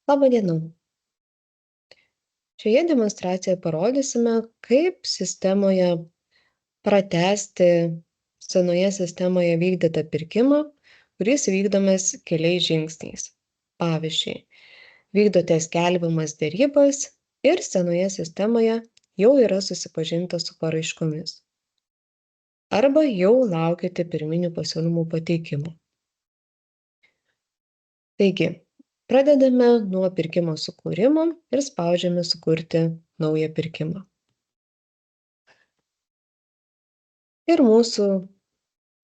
Laba diena. Šioje demonstracijoje parodysime, kaip sistemoje pratęsti senoje sistemoje vykdytą pirkimą, kuris vykdomas keliais žingsniais. Pavyzdžiui, vykdote skelbiamas derybas ir senoje sistemoje jau yra susipažinta su paraiškomis. Arba jau laukiate pirminių pasiūlymų pateikimo. Taigi, pradedame nuo pirkimo sukūrimo ir spaudžiame sukurti naują pirkimą. Ir mūsų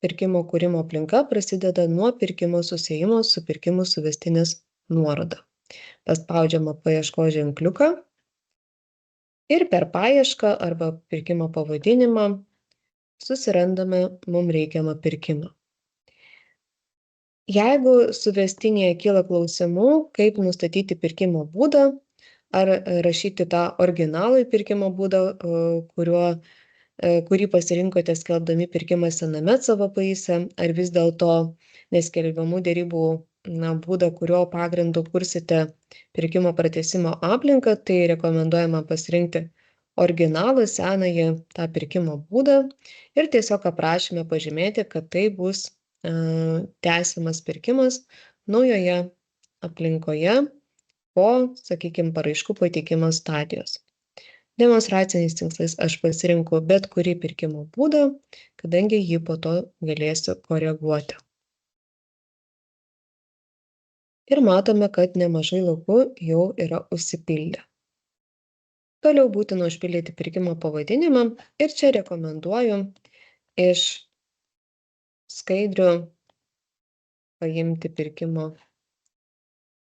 pirkimo kūrimo aplinka prasideda nuo pirkimo susiejimo su pirkimų suvestinės nuoroda. Paspaudžiame paieškos ženkliuką ir per paiešką arba pirkimo pavadinimą susirandame mums reikiamą pirkimą. Jeigu suvestinėje kyla klausimų, kaip nustatyti pirkimo būdą, ar rašyti tą originalų pirkimo būdą, kurį pasirinkote skelbdami pirkimą sename CVPIse, ar vis dėlto neskelbiamų derybų būdą, kurio pagrindu kursite pirkimo pratęsimo aplinką, tai rekomenduojama pasirinkti originalų senąjį tą pirkimo būdą ir tiesiog aprašyme pažymėti, kad tai bus tęsiamas pirkimas naujoje aplinkoje po, sakykime, paraiškų pateikimo stadijos. Demonstraciniais tikslais aš pasirinku bet kurį pirkimo būdą, kadangi jį po to galėsiu koreguoti. Ir matome, kad nemažai laukų jau yra užsipildę. Toliau būtina užpildyti pirkimo pavadinimą ir čia rekomenduoju iš skaidrių paimti pirkimo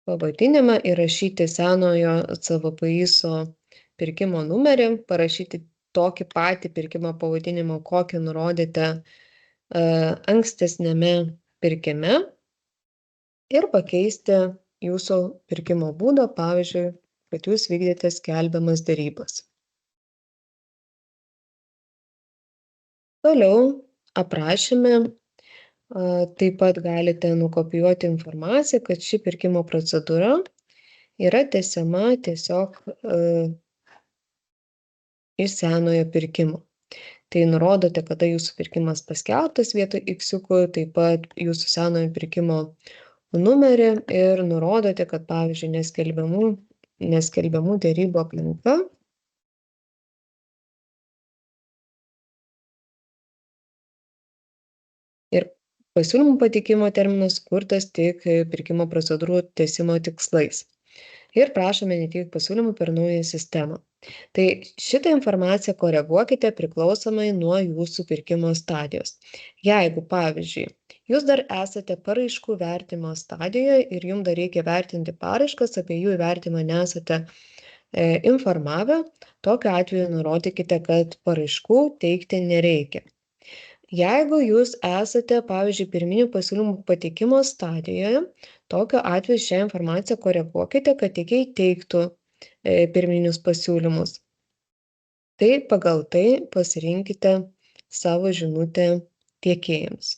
pavadinimą, įrašyti senojo CVPIso pirkimo numerį, parašyti tokį patį pirkimo pavadinimą, kokį nurodėte ankstesnėme pirkime ir pakeisti jūsų pirkimo būdą, pavyzdžiui, kad jūs vykdėte skelbiamas derybas. Toliau aprašyme taip pat galite nukopijuoti informaciją, kad ši pirkimo procedūra yra tęsiama tiesiog iš senojo pirkimo. Tai nurodote, kada jūsų pirkimas paskelbtas vietoj X-iukų, taip pat jūsų senojo pirkimo numerį ir nurodote, kad, pavyzdžiui, neskelbiamų derybų aplinka ir pasiūlymų pateikimo terminas sukurtas tik pirkimo procedūrų tęsimo tikslais. Ir prašome neteikti pasiūlymų per naują sistemą. Tai šitą informaciją koreguokite priklausomai nuo jūsų pirkimo stadijos. Jeigu, pavyzdžiui, jūs dar esate paraiškų vertimo stadijoje ir jums dar reikia vertinti paraiškas, apie jų įvertimą nesate informavę, tokiu atveju nurodykite, kad paraiškų teikti nereikia. Jeigu jūs esate, pavyzdžiui, pirminių pasiūlymų pateikimo stadijoje, tokiu atveju šią informaciją koreguokite, kad tiekėjai teiktų pirminius pasiūlymus. Tai pagal tai pasirinkite savo žinutę tiekėjams.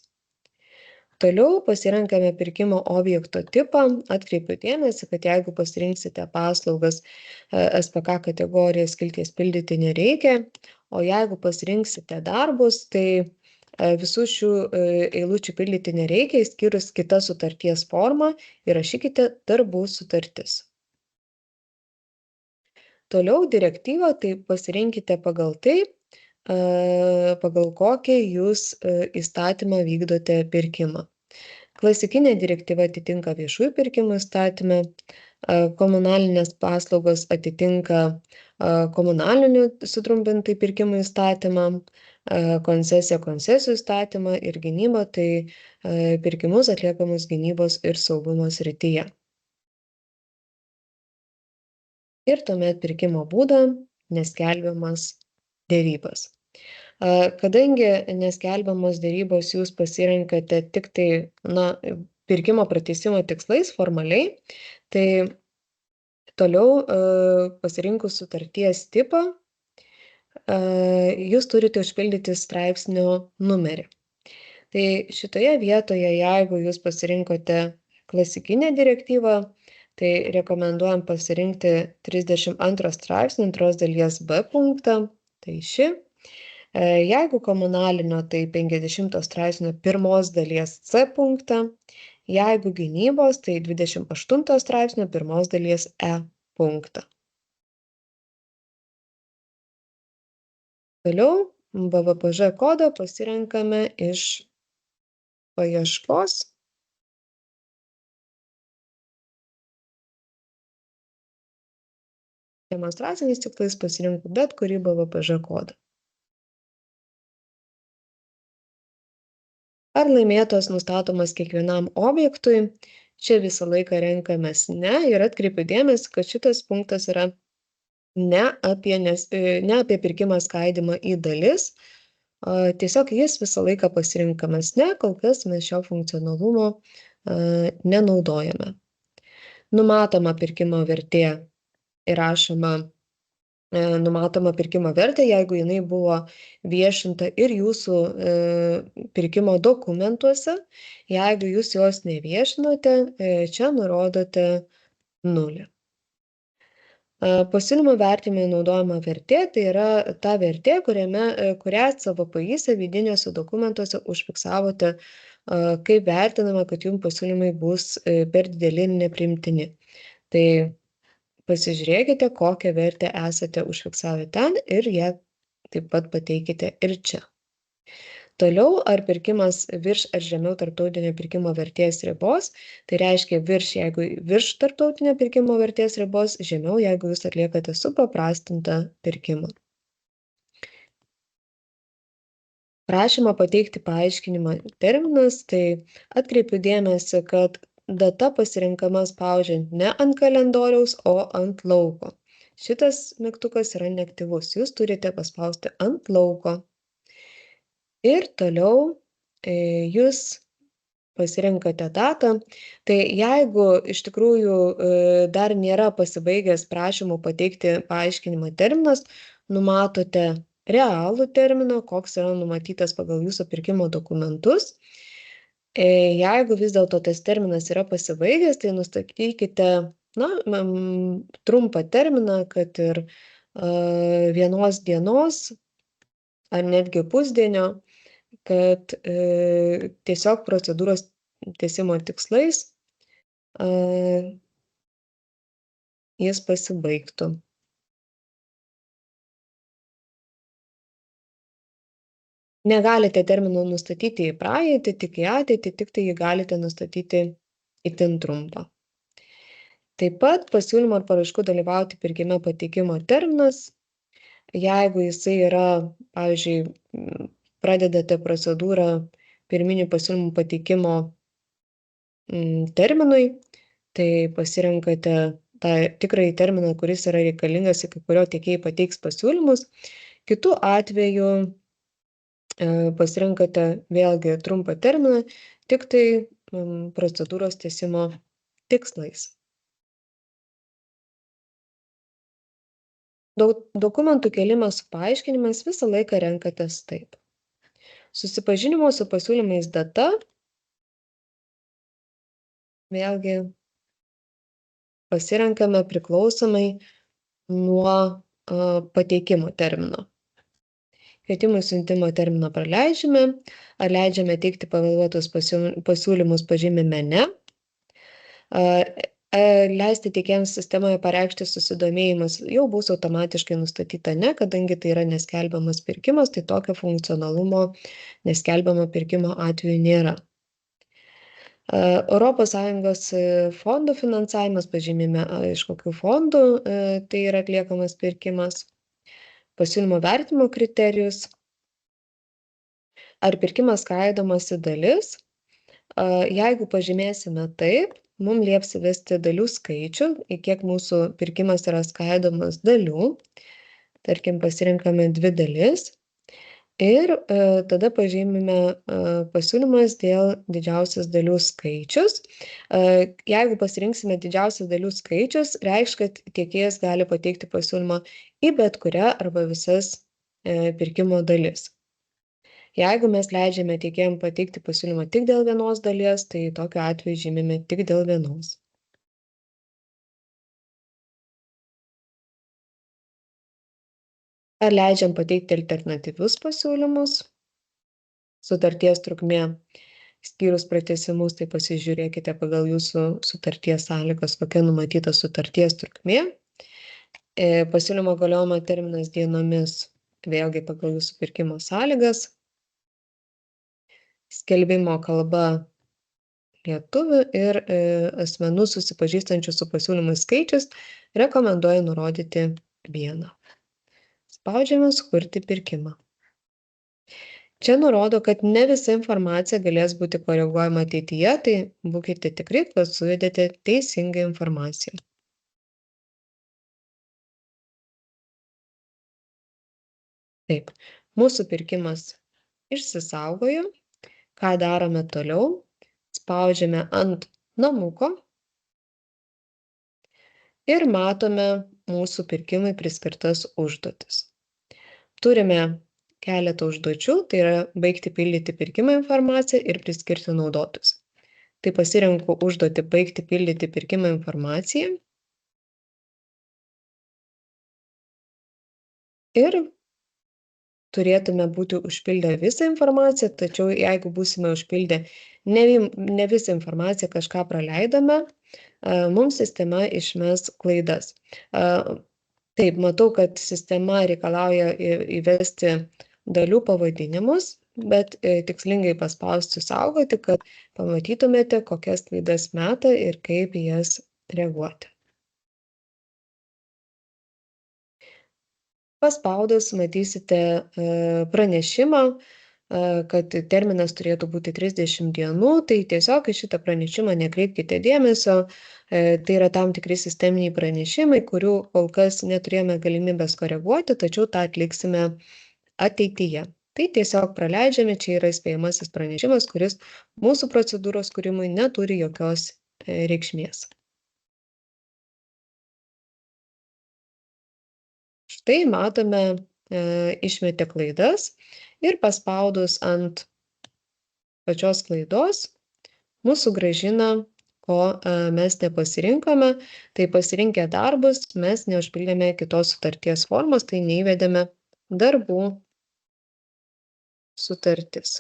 Toliau pasirenkame pirkimo objekto tipą. Atkreipiu dėmesį, kad jeigu pasirinksite paslaugas SPK kategorijos skilties pildyti nereikia, o jeigu pasirinksite darbus, tai visų šių eilučių pildyti nereikia, išskyrus kitą sutarties formą, įrašykite darbų sutartis. Toliau direktyvą, tai pasirinkite pagal tai, pagal kokį jūs įstatymą vykdote pirkimą. Klasikinė direktyva atitinka viešųjų pirkimų įstatymą, komunalinės paslaugos atitinka komunalinių sutrumpintai pirkimų įstatymą, koncesija koncesijų įstatymą ir gynyba, tai pirkimus atliekamus gynybos ir saugumo srityje. Ir tuomet pirkimo būdą neskelbiamas derybas. Kadangi neskelbiamos derybos jūs pasirenkate tik tai pirkimo pratęsimo tikslais formaliai, tai toliau pasirinkus sutarties tipą, jūs turite užpildyti straipsnio numerį. Tai šitoje vietoje, jeigu jūs pasirinkote klasikinę direktyvą, tai rekomenduojam pasirinkti 32 straipsnio antros dalies B punktą, tai ši. Jeigu komunalinio, tai 50 straipsnio pirmos dalies C punktą, jeigu gynybos, tai 28 straipsnio pirmos dalies E punktą. Toliau BVPŽ kodą pasirenkame iš paieškos. Demonstraciniais tikslais pasirinku bet kurį BVPŽ kodą. Ar laimėtojas nustatomas kiekvienam objektui? Čia visą laiką renkamės ne ir atkreipiu dėmesį, kad šitas punktas yra ne apie pirkimą skaidymą į dalis, tiesiog jis visą laiką pasirinkamas ne, kol kas mes šio funkcionalumo nenaudojame. Numatoma pirkimo vertė įrašoma numatoma pirkimo vertė, jeigu jinai buvo viešinta ir jūsų pirkimo dokumentuose. Jeigu jūs jos neviešinote, čia nurodote 0. Pasiūlymo vertinimui naudojama vertė, tai yra ta vertė, kurią CVPI vidiniuose dokumentuose užfiksavote, kaip vertinama, kad jums pasiūlymai bus per dideli ir nepriimtini. Tai pasižiūrėkite, kokią vertę esate užfiksavę ten ir ją taip pat pateikite ir čia. Toliau, ar pirkimas virš ar žemiau tarptautinio pirkimo vertės ribos, tai reiškia virš, jeigu virš tarptautinio pirkimo vertės ribos, žemiau, jeigu jūs atliekate supaprastintą pirkimą. Prašymą pateikti paaiškinimą terminas, tai atkreipiu dėmesį, kad data pasirenkama spaudžiant ne ant kalendoriaus, o ant lauko. Šitas mygtukas yra neaktyvus, jūs turite paspausti ant lauko. Ir toliau jūs pasirenkate datą. Tai jeigu iš tikrųjų dar nėra pasibaigęs prašymų pateikti paaiškinimą terminas, numatote realų terminą, koks yra numatytas pagal jūsų pirkimo dokumentus. Jeigu vis dėlto tas terminas yra pasibaigęs, tai nustatykite trumpą terminą, kad ir vienos dienos ar netgi pusdienio, kad tiesiog procedūros tęsimo tikslais jis pasibaigtų. Negalite termino nustatyti į praeitį, tik į ateitį, tik tai jį galite nustatyti itin trumpą. Taip pat pasiūlymo ar paraiškų dalyvauti pirkime pateikimo terminas, jeigu jisai yra, pavyzdžiui, pradedate procedūrą pirminių pasiūlymų pateikimo terminui, tai pasirenkate tą tikrąjį terminą, kuris yra reikalingas, iki kurio tiekėjai pateiks pasiūlymus. Kitu atveju pasirenkate vėlgi trumpą terminą, tik tai procedūros tęsimo tikslais. Dokumentų kėlimas su paaiškinimais visą laiką renkatės taip. Susipažinimo su pasiūlymais data, vėlgi pasirenkame priklausomai nuo pateikimo termino. Kvietimų siuntimo terminą praleidžiame, ar leidžiame teikti pavėluotus pasiūlymus pažymime ne. Leisti teikėjams sistemoje pareikšti susidomėjimas jau bus automatiškai nustatyta ne, kadangi tai yra neskelbiamas pirkimas, tai tokio funkcionalumo neskelbiamo pirkimo atveju nėra. ES fondų finansavimas pažymime, iš kokių fondų tai yra atliekamas pirkimas. Pasiūlymo vertimo kriterijus, ar pirkimas skaidomas į dalis. Jeigu pažymėsime taip, mums lieps įvesti dalių skaičių, į kiek mūsų pirkimas yra skaidomas dalių. Tarkim, pasirinkame 2 dalis ir tada pažymime pasiūlymas dėl didžiausias dalių skaičius. Jeigu pasirinksime didžiausias dalių skaičius, reiškia, kad tiekėjas gali pateikti pasiūlymą į bet kurią arba visas pirkimo dalis. Jeigu mes leidžiame tiekėjam pateikti pasiūlymą tik dėl vienos dalies, tai tokiu atveju žymime tik dėl vienos. Ar leidžiam pateikti alternatyvius pasiūlymus? Sutarties trukmė skyrus pratęsimus, tai pasižiūrėkite pagal jūsų sutarties sąlygas, kokia numatyta sutarties trukmė. Pasiūlymo galiojimo terminas dienomis, vėlgi pagal jūsų pirkimo sąlygas. Skelbimo kalba lietuvių ir asmenų susipažįstančių su pasiūlymais skaičius rekomenduoju nurodyti 1. Spaudžiame sukurti pirkimą. Čia nurodo, kad ne visa informacija galės būti koreguojama ateityje, tai būkite tikri, kad suvedėte teisingą informaciją. Taip, mūsų pirkimas išsisaugojo. Ką darome toliau? Spaudžiame ant namuko ir matome mūsų pirkimui priskirtas užduotis. Turime keletą užduočių, tai yra baigti pildyti pirkimo informaciją ir priskirti naudotojus. Tai pasirenku užduotį baigti pildyti pirkimo informaciją ir turėtume būti užpildę visą informaciją, tačiau jeigu būsime užpildę ne visą informaciją, kažką praleidome, mums sistema išmes klaidas. Taip, matau, kad sistema reikalauja įvesti dalių pavadinimus, bet tikslingai paspausti saugoti, kad pamatytumėte, kokias klaidas meta ir kaip jas reaguoti. Paspaudus matysite pranešimą, kad terminas turėtų būti 30 dienų, tai tiesiog į šitą pranešimą nekreipkite dėmesio, tai yra tam tikri sisteminiai pranešimai, kurių kol kas neturėjome galimybės koreguoti, tačiau tą atliksime ateityje. Tai tiesiog praleidžiame, čia yra įspėjamasis pranešimas, kuris mūsų procedūros kūrimui neturi jokios reikšmės. Štai matome, išmetė klaidas ir paspaudus ant pačios klaidos mus sugrąžina, ko mes nepasirinkome. Tai pasirinkę darbus mes neužpildėme kitos sutarties formos, tai neįvedėme darbų sutartis.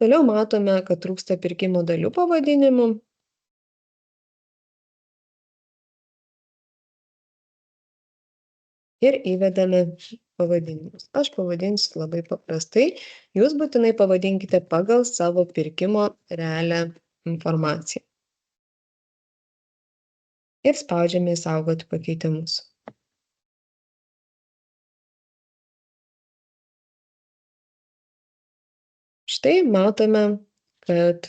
Toliau matome, kad trūksta pirkimo dalių pavadinimų. Ir įvedame pavadinimus. Aš pavadinsiu labai paprastai, jūs būtinai pavadinkite pagal savo pirkimo realią informaciją. Ir spaudžiame įsaugoti pakeitimus. Štai matome, kad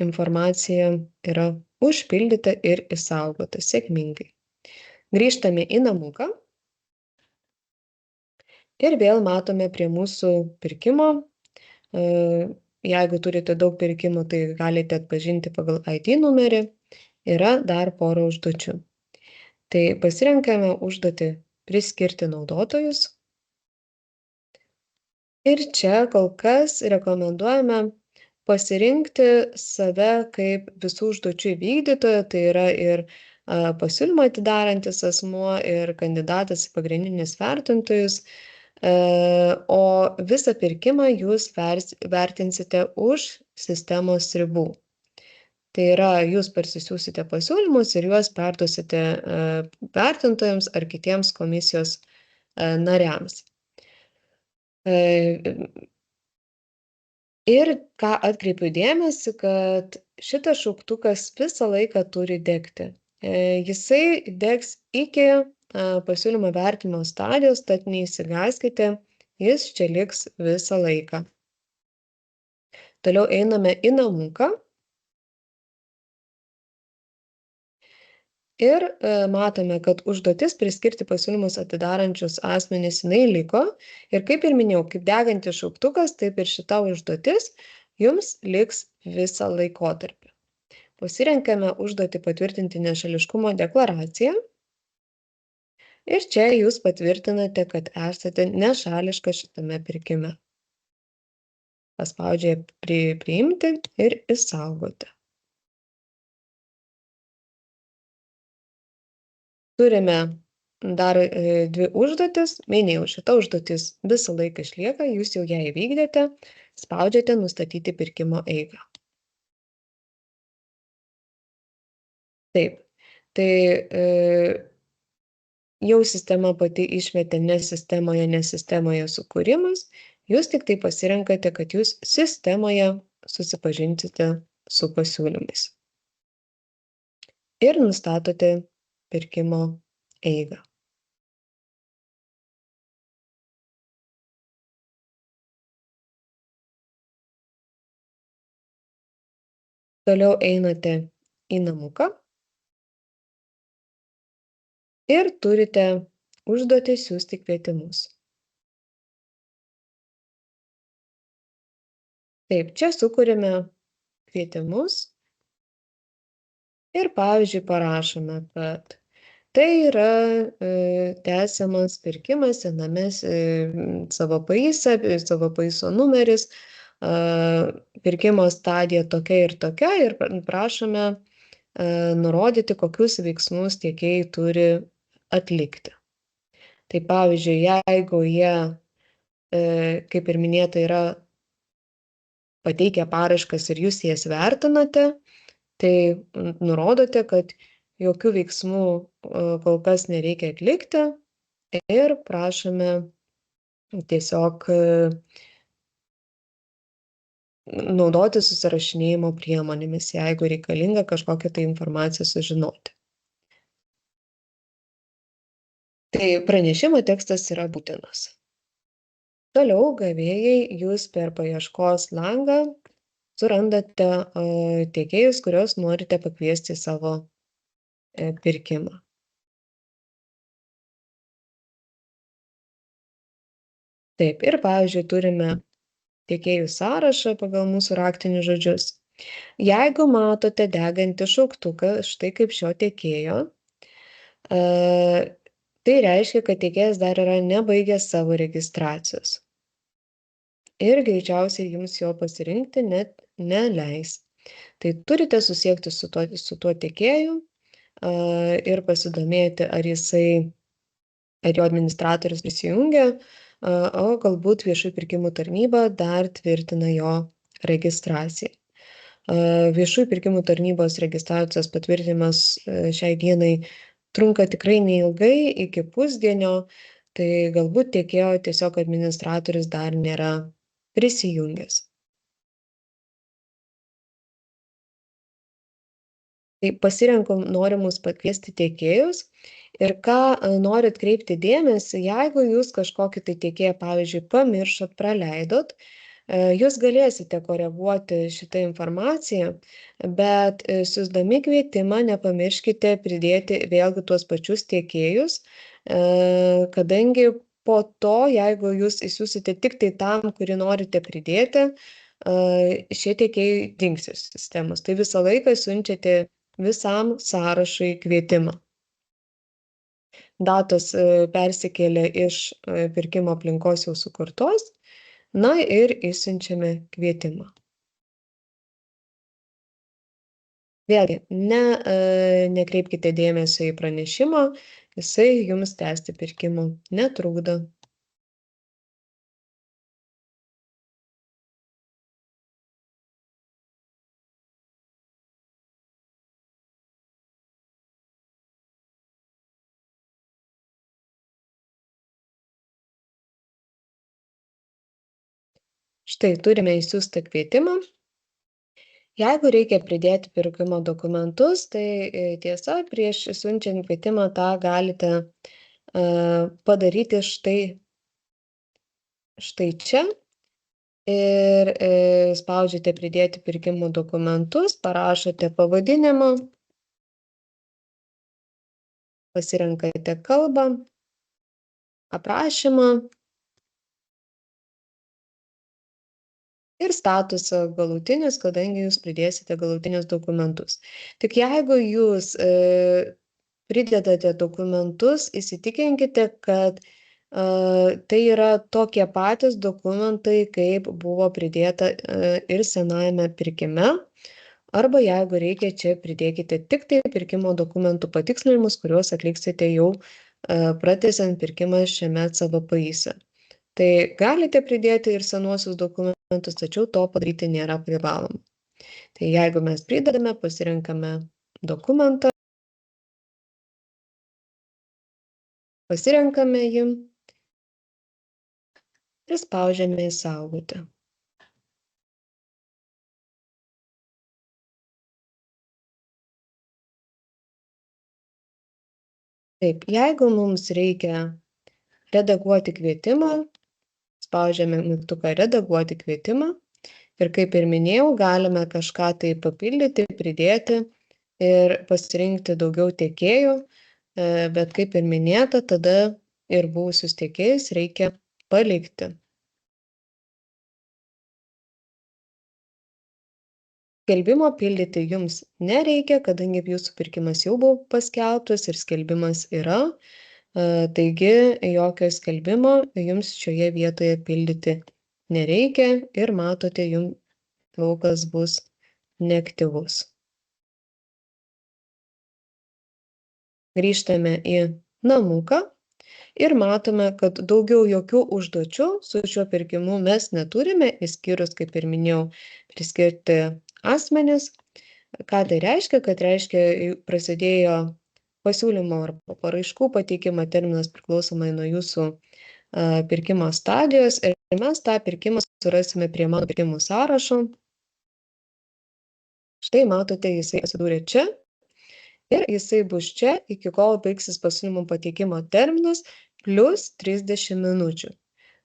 informacija yra užpildyta ir išsaugota sėkmingai. Grįžtame į namuką ir vėl matome prie mūsų pirkimo. Jeigu turite daug pirkimų, tai galite atpažinti pagal ID numerį. Yra dar pora užduočių. Tai pasirenkame užduotį priskirti naudotojus. Ir čia kol kas rekomenduojame pasirinkti save kaip visų užduočių vykdytoją, tai yra ir pasiūlymą atidarantis asmuo ir kandidatas į pagrindinius vertintojus, o visą pirkimą jūs vertinsite už sistemos ribų. Tai yra, jūs parsisiųsite pasiūlymus ir juos perduosite vertintojams ar kitiems komisijos nariams. Ir ką atkreipiu dėmesį, kad šitas šauktukas visą laiką turi degti. Jisai degs iki pasiūlymo vertinimo stadijos, tad neįsigąskite, jis čia liks visą laiką. Toliau einame į namuką. Ir matome, kad užduotis priskirti pasiūlymus atidarančius asmenys jinai liko. Ir kaip ir minėjau, kaip degantis šauktukas, taip ir šita užduotis jums liks visą laikotarpį. Pasirenkame užduotį patvirtinti nešališkumo deklaraciją. Ir čia jūs patvirtinate, kad esate nešališkas šitame pirkime. Paspaudžiate priimti ir išsaugoti. turime dar 2 užduotis. Minėjau, šita užduotis visą laiką išlieka, jūs jau ją įvykdėte, spaudžiate nustatyti pirkimo eigą. Taip, tai jau sistema pati išmetė ne sistemoje sukūrimas, jūs tik tai pasirenkate, kad jūs sistemoje susipažinsite su pasiūlymais ir nustatote pirkimo eigą. Toliau einate į namuką ir turite užduotį siųsti kvietimus. Taip, čia sukūrėme kvietimus ir, pavyzdžiui, parašome, kad tai yra tęsiamas pirkimas sename savo paiso numeris, pirkimo stadija tokia ir prašome nurodyti, kokius veiksmus tiekėjai turi atlikti. Tai pavyzdžiui, jeigu jie, kaip ir minėta, yra pateikę paraiškas ir jūs jas vertinate, tai nurodote, kad jokių veiksmų kol kas nereikia atlikti ir prašome tiesiog naudoti susirašinėjimo priemonėmis, jeigu reikalinga kažkokią tai informaciją sužinoti. Tai pranešimo tekstas yra būtinas. Toliau gavėjai jūs per paieškos langą surandate tiekėjus, kuriuos norite pakviesti į savo pirkimą. Taip, ir pavyzdžiui, turime tiekėjų sąrašą pagal mūsų raktinius žodžius. Jeigu matote degantį šauktuką, štai kaip šio tiekėjo, tai reiškia, kad tiekėjas dar yra nebaigęs savo registracijos. Ir greičiausiai jums jo pasirinkti net neleis. Tai turite susiekti su tuo tiekėju ir pasidomėti, ar jo administratorius prisijungia, o galbūt viešųjų pirkimų tarnyba dar tvirtina jo registraciją. Viešųjų pirkimų tarnybos registracijos patvirtinimas šiai dienai trunka tikrai neilgai, iki pusdienio, tai galbūt tiekėjo tiesiog administratorius dar nėra prisijungęs. Tai pasirenku norimus pakviesti tiekėjus ir ką noriu atkreipti dėmesį, jeigu jūs kažkokį tai tiekėją, pavyzdžiui, pamiršot, praleidot, jūs galėsite koreguoti šitą informaciją, bet siųsdami kvietimą nepamirškite pridėti vėlgi tuos pačius tiekėjus, kadangi po to, jeigu jūs įsiūsite tik tai tam, kurį norite pridėti, šie tiekėjai dings iš sistemos. Tai visą laiką siunčiate visam sąrašui kvietimą. Datos persikėlė iš pirkimo aplinkos jau sukurtos, na ir išsiunčiame kvietimą. Vėlgi, nekreipkite dėmesio į pranešimą, jisai jums tęsti pirkimo netrukdo. Štai turime išsiųstą kvietimą. Jeigu reikia pridėti pirkimo dokumentus, tai tiesa, prieš siunčiant kvietimą tą galite padaryti štai čia ir spaudžiate pridėti pirkimo dokumentus, parašote pavadinimą, pasirenkate kalbą, aprašymą ir statusą galutinis, kadangi jūs pridėsite galutinius dokumentus. Tik jeigu jūs pridedate dokumentus, įsitikinkite, kad tai yra tokie patys dokumentai, kaip buvo pridėta ir senajame pirkime, arba jeigu reikia, čia pridėkite tik tai pirkimo dokumentų patikslinimus, kuriuos atliksite jau pratęsiant pirkimą šiame CVPIse. Tai galite pridėti ir senuosius dokumentus, tačiau to padaryti nėra privaloma. Tai jeigu mes pridedame, pasirenkame dokumentą, pasirenkame jį ir spaudžiame įsaugoti. Taip, jeigu mums reikia redaguoti kvietimą, spaudžiame mygtuką redaguoti kvietimą ir kaip ir minėjau, galime kažką tai papildyti, pridėti ir pasirinkti daugiau tiekėjų, bet kaip ir minėta, tada ir buvusius tiekėjus reikia palikti. Skelbimo pildyti jums nereikia, kadangi jūsų pirkimas jau buvo paskelbtas ir skelbimas yra, taigi jokio skelbimo jums šioje vietoje pildyti nereikia ir matote, jums laukas bus neaktyvus. Grįžtame į namuką ir matome, kad daugiau jokių užduočių su šiuo pirkimu mes neturime, išskyrus, kaip ir minėjau, priskirti asmenis. Ką tai reiškia? Kad reiškia, prasidėjo pasiūlymo arba paraiškų pateikimo terminas priklausomai nuo jūsų pirkimo stadijos ir mes tą pirkimą surasime prie mano pirkimų sąrašo. Štai matote, jisai atsidūrė čia ir jisai bus čia iki kol baigsis pasiūlymų pateikimo terminas plus 30 minučių.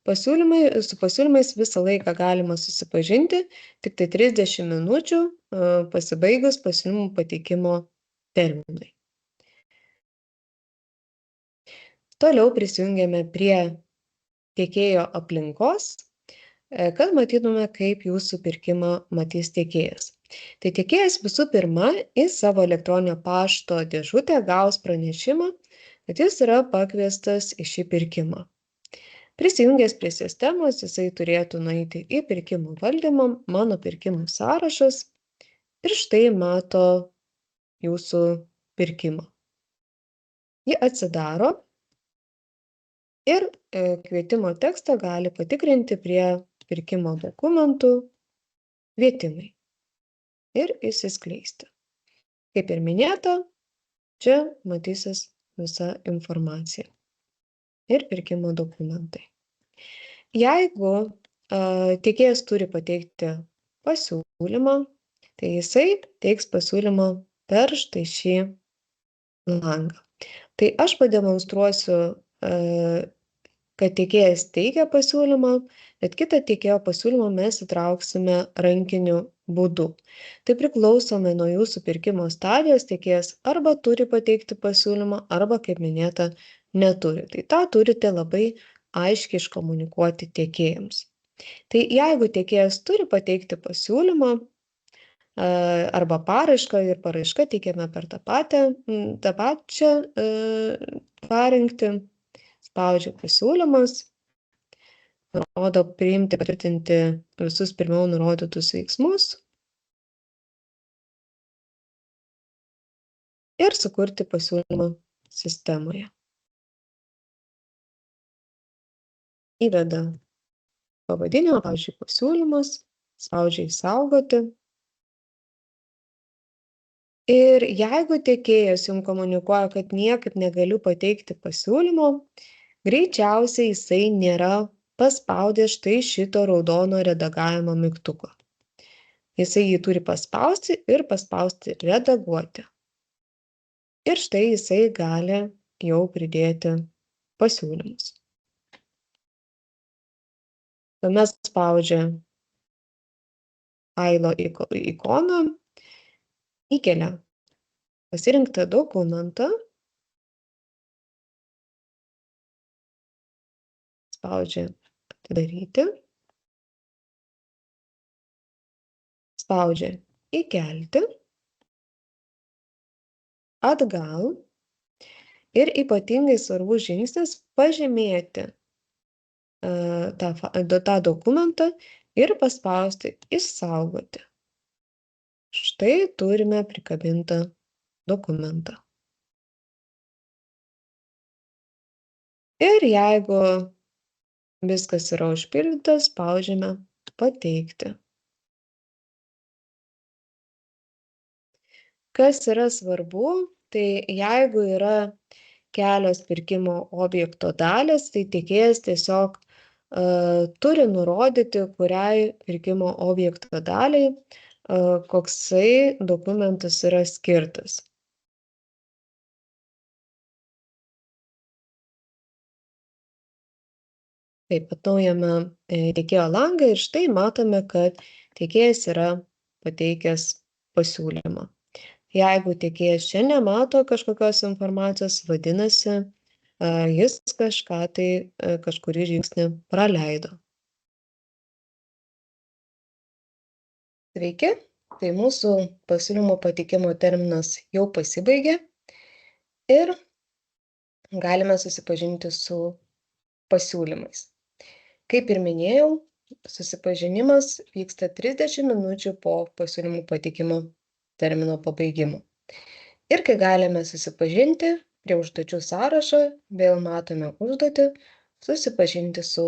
Su pasiūlymais visą laiką galima susipažinti, tik tai 30 minučių pasibaigus pasiūlymų pateikimo terminui. Toliau prisijungiame prie tiekėjo aplinkos, kad matytume, kaip jūsų pirkimą matys tiekėjas. Tai tiekėjas visų pirma į savo elektroninio pašto dėžutę gaus pranešimą, kad jis yra pakviestas į šį pirkimą. Prisijungęs prie sistemos, jisai turėtų nueiti į pirkimų valdymą, mano pirkimų sąrašas ir štai mato jūsų pirkimą. Jį atsidaro ir kvietimo tekstą gali patikrinti prie pirkimo dokumentų kvietimai ir išsiskleisti. Kaip ir minėta, čia matysis visa informacija ir pirkimo dokumentai. Jeigu tiekėjas turi pateikti pasiūlymą, tai jisai teiks pasiūlymą per štai šį langą. Tai aš pademonstruosiu, kad tiekėjas teikia pasiūlymą, bet kitą tiekėjo pasiūlymą mes įtrauksime rankiniu būdu. Tai priklausomai nuo jūsų pirkimo stadijos tiekėjas arba turi pateikti pasiūlymą, arba, kaip minėta, neturi. Tai tą turite labai aiškiai iškomunikuoti tiekėjams. Tai jeigu tiekėjas turi pateikti pasiūlymą arba paraišką ir paraišką teikiame per tą pačią parinktį, spaudžia pasiūlymas, nurodo priimti, patvirtinti visus pirmiau nurodytus veiksmus ir sukurti pasiūlymą sistemoje. Įveda pavadinimą, pavyzdžiui, pasiūlymas, spaudžia įsaugoti. Ir jeigu tiekėjas jums komunikuoja, kad niekaip negaliu pateikti pasiūlymo, greičiausiai jisai nėra paspaudęs štai šito raudono redagavimo mygtuko. Jisai jį turi paspausti ir paspausti redaguoti. Ir štai jisai gali jau pridėti pasiūlymus. Tuomet spaudžia failo ikoną, įkelia pasirinktą dokumentą, spaudžia atidaryti, spaudžia įkelti, atgal ir ypatingai svarbus žingsnis pažymėti tą dokumentą ir paspausti išsaugoti. Štai turime prikabintą dokumentą. Ir jeigu viskas yra užpildyta, spaudžiame pateikti. Kas yra svarbu, tai jeigu yra kelios pirkimo objekto dalys, tai tiekėjas tiesiog turi nurodyti, kuriai pirkimo objekto daliai koksai dokumentas yra skirtas. Taip, atnaujame tiekėjo langą ir štai matome, kad tiekėjas yra pateikęs pasiūlymą. Jeigu tiekėjas čia nemato kažkokios informacijos, vadinasi, jis kažką tai, kažkurį žingsnį praleido. Sveiki, tai mūsų pasiūlymo pateikimo terminas jau pasibaigė ir galime susipažinti su pasiūlymais. Kaip ir minėjau, susipažinimas vyksta 30 minučių po pasiūlymų pateikimo termino pabaigimo. Ir kai galime susipažinti, prie užduočių sąrašo vėl matome užduotį susipažinti su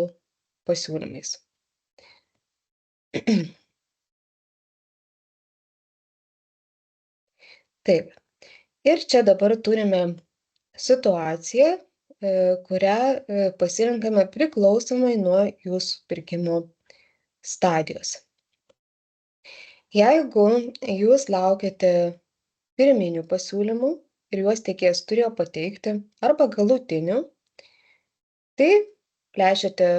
pasiūlymais. Taip, ir čia dabar turime situaciją, kurią pasirenkame priklausomai nuo jūsų pirkimo stadijos. Jeigu jūs laukiate pirminių pasiūlymų ir juos tiekėjas turėjo pateikti arba galutinių, tai plečiate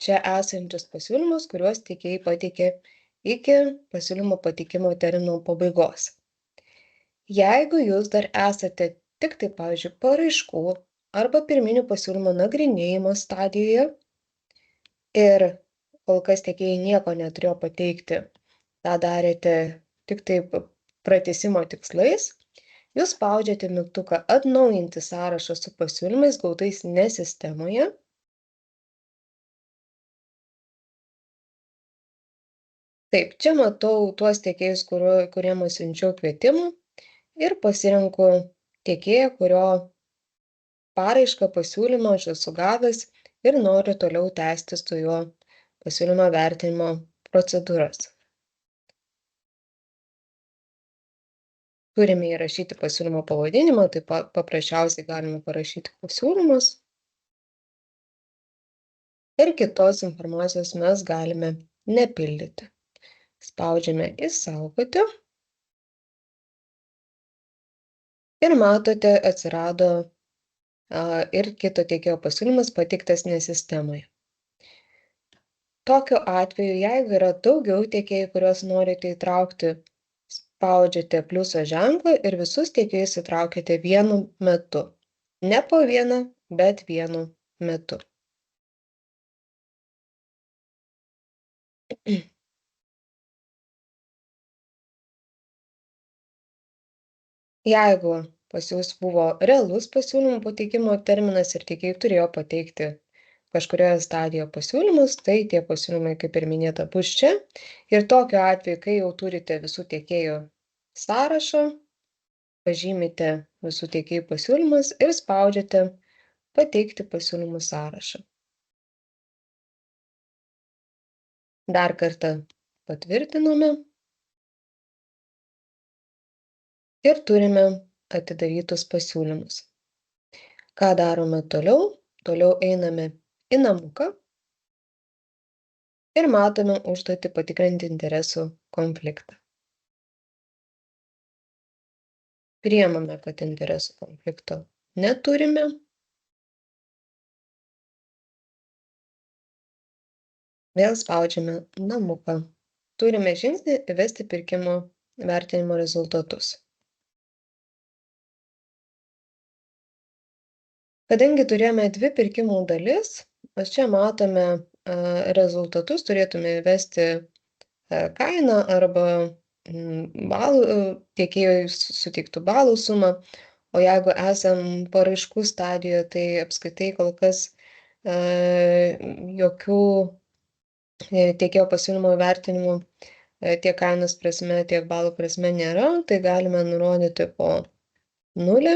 čia esančius pasiūlymus, kuriuos tiekėjai pateikė iki pasiūlymo pateikimo termino pabaigos. Jeigu jūs dar esate tik tai, pavyzdžiui, paraiškų arba pirminių pasiūlymų nagrinėjimo stadijoje ir kol kas tiekėjai nieko neturėjo pateikti, tą darėte tik tai pratęsimo tikslais, jūs spaudžiate mygtuką atnaujinti sąrašą su pasiūlymais gautais ne sistemoje. Taip, čia matau tuos tiekėjus, kuriem atsiunčiau kvietimų ir pasirenku tiekėją, kurio paraišką pasiūlymą aš esu gavęs ir noriu toliau tęsti su juo pasiūlymo vertinimo procedūras. Turime įrašyti pasiūlymo pavadinimą, taip pat paprasčiausiai galime parašyti pasiūlymus. Ir kitos informacijos mes galime nepildyti. Spaudžiame išsaugoti. Ir matote, atsirado ir kito tiekėjo pasiūlymas pateiktas ne sistemoje. Tokiu atveju, jeigu yra daugiau tiekėjų, kuriuos norite įtraukti, spaudžiate pliuso ženklą ir visus tiekėjus įtraukite vienu metu. Ne po vieną, bet vienu metu. Jeigu pas jus buvo realus pasiūlymų pateikimo terminas ir tiekėjai turėjo pateikti kažkurioje stadijoje pasiūlymus, tai tie pasiūlymai, kaip ir minėta, bus čia. Ir tokiu atveju, kai jau turite visų tiekėjų sąrašą, pažymite visų tiekėjų pasiūlymus ir spaudžiate pateikti pasiūlymų sąrašą. Dar kartą patvirtinome. Ir turime atidarytus pasiūlymus. Ką darome toliau? Toliau einame į namuką ir matome užduotį patikrinti interesų konfliktą. Priimame, kad interesų konflikto neturime. Vėl spaudžiame namuką. Turime žingsnį įvesti pirkimo vertinimo rezultatus. Kadangi turėjome dvi pirkimų dalis, čia matome rezultatus, turėtume įvesti kainą arba tiekėjui suteiktų balų sumą, o jeigu esam paraiškų stadijoje, tai apskritai kol kas jokių tiekėjo pasiūlymo vertinimų tiek kainos prasme, tiek balų prasme nėra, tai galime nurodyti po 0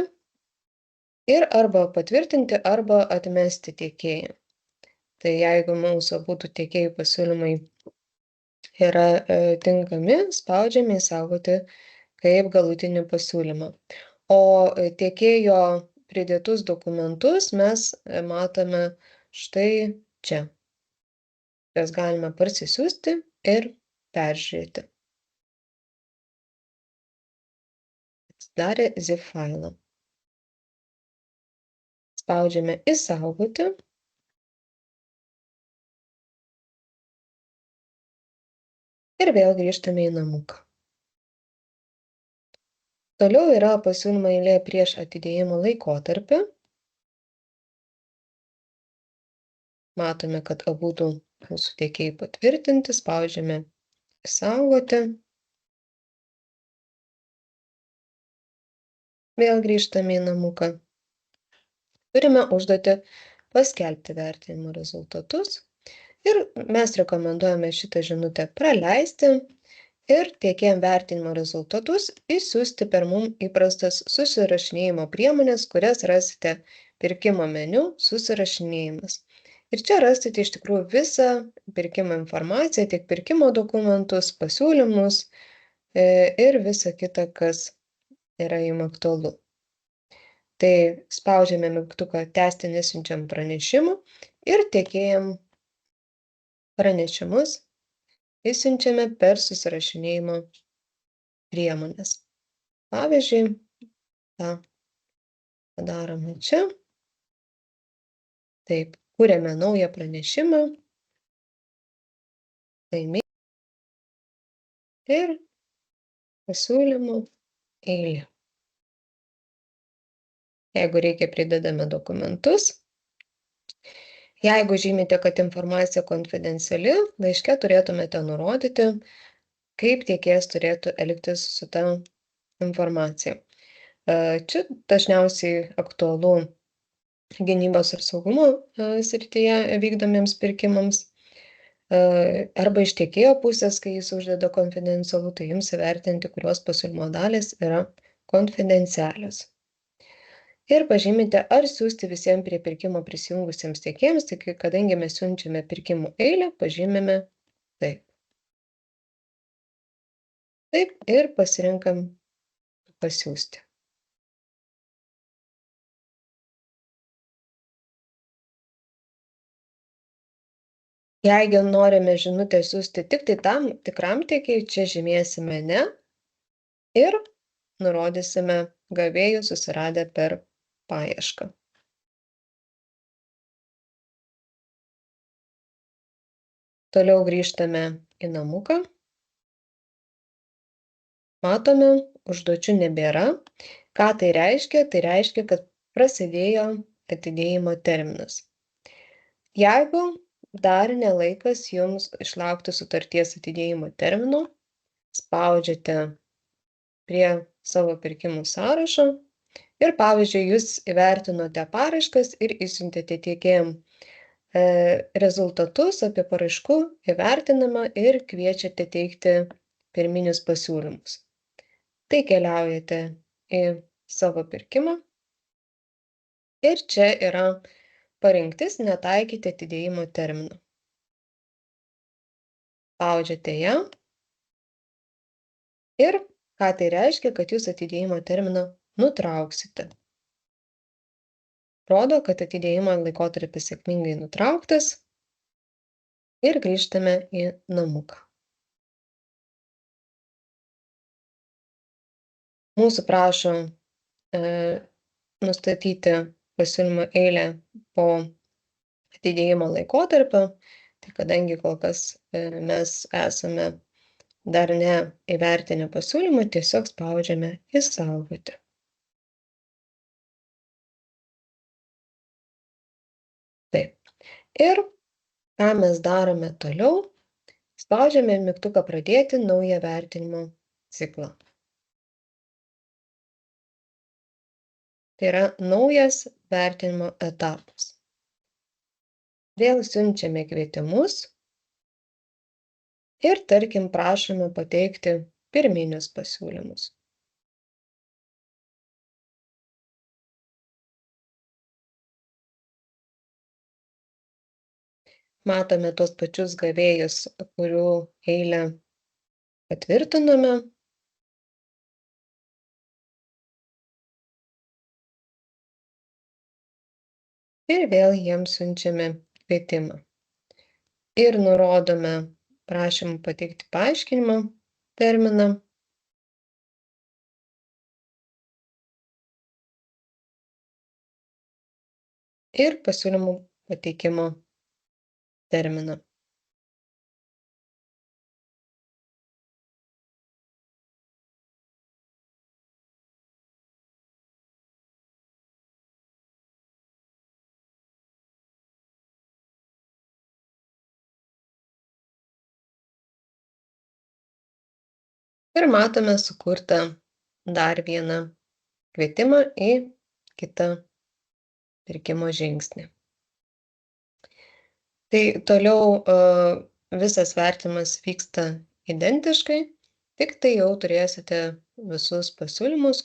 ir arba patvirtinti, arba atmesti tiekėją. Tai jeigu mūsų abudu tiekėjų pasiūlymai yra tinkami, spaudžiame išsaugoti kaip galutinį pasiūlymą. O tiekėjo pridėtus dokumentus mes matome štai čia. Jas galime parsisiųsti ir peržiūrėti. Atsidarę zip failą. Spaudžiame išsaugoti. Ir vėl grįžtame į namuką. Toliau yra pasiūlymo eilė prieš atidėjimo laikotarpį. Matome, kad abudu mūsų tiekėjai patvirtinti, spaudžiame išsaugoti. Vėl grįžtame į namuką. Turime užduotį paskelbti vertinimo rezultatus ir mes rekomenduojame šitą žinutę praleisti ir tiekėjam vertinimo rezultatus išsiųsti per mum įprastas susirašinėjimo priemonės, kurias rasite pirkimo meniu susirašinėjimas. Ir čia rasite iš tikrųjų visą pirkimo informaciją, tiek pirkimo dokumentus, pasiūlymus ir visą kitą, kas yra jums aktualu. Tai spaudžiame mygtuką tęsti nesiunčiam pranešimų ir tiekėjam pranešimus išsiunčiame per susirašinėjimo priemonės. Pavyzdžiui, tą padarome čia. Taip, kūrėme naują pranešimą. Laimė ir pasiūlymų eilė. Jeigu reikia, pridedame dokumentus. Jeigu žymite, kad informacija konfidenciali, laiške turėtumėte nurodyti, kaip tiekėjas turėtų elgtis su ta informacija. Čia dažniausiai aktualu gynybos ir saugumo srityje vykdomiems pirkimams. Arba iš tiekėjo pusės, kai jis uždeda konfidencialų, tai jums įvertinti, kurios pasiūlymo dalys yra konfidencialios. Ir pažymite, ar siųsti visiems prie pirkimo prisijungusiems tiekėjams, tai kadangi mes siunčiame pirkimų eilę, pažymime taip. Taip ir pasirinkam pasiųsti. Jeigu norime žinutę siųsti tik tai tam tikram tiekėjui, čia žymėsime ne ir nurodysime gavėjų susiradę per paiešką. Toliau grįžtame į namuką. Matome, užduočių nebėra. Ką tai reiškia? Tai reiškia, kad prasidėjo atidėjimo terminas. Jeigu dar nelaikas jums išlaukti sutarties atidėjimo termino, spaudžiate prie savo pirkimų sąrašo ir, pavyzdžiui, jūs įvertinote paraiškas ir išsiuntėte tiekėjam rezultatus apie paraiškų įvertinimą ir kviečiate teikti pirminius pasiūlymus. Tai keliaujate į savo pirkimą ir čia yra parinktis netaikyti atidėjimo termino. Spaudžiate ją ir ką tai reiškia, kad jūs atidėjimo terminą nutrauksite. Rodo, kad atidėjimo laikotarpis sėkmingai nutrauktas ir grįžtame į namuką. Mūsų prašo nustatyti pasiūlymo eilę po atidėjimo laikotarpio, tai kadangi kol kas mes esame dar ne įvertinę pasiūlymą, tiesiog spaudžiame išsaugoti. Taip. Ir ką mes darome toliau? Spaudžiame mygtuką pradėti naują vertinimo ciklą. Tai yra naujas vertinimo etapas. Vėl siunčiame kvietimus ir, tarkim, prašome pateikti pirminius pasiūlymus. Matome tuos pačius gavėjus, kurių eilę patvirtinome. Ir vėl jiems siunčiame kvietimą. Ir nurodome prašymą pateikti paaiškinimą terminą. Ir pasiūlymų pateikimo terminą. Ir matome sukurtą dar vieną kvietimą į kitą pirkimo žingsnį. Tai toliau visas vertinimas vyksta identiškai, tik tai jau turėsite visus pasiūlymus,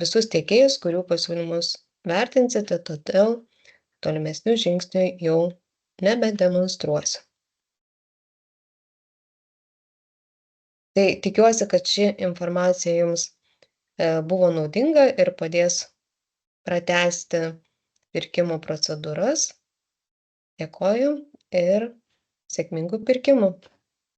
visus tiekėjus, kurių pasiūlymus vertinsite, todėl tolimesnių žingsnių jau nebedemonstruosiu. Tai tikiuosi, kad ši informacija jums buvo naudinga ir padės pratęsti pirkimo procedūras. Dėkoju ir sėkmingų pirkimų.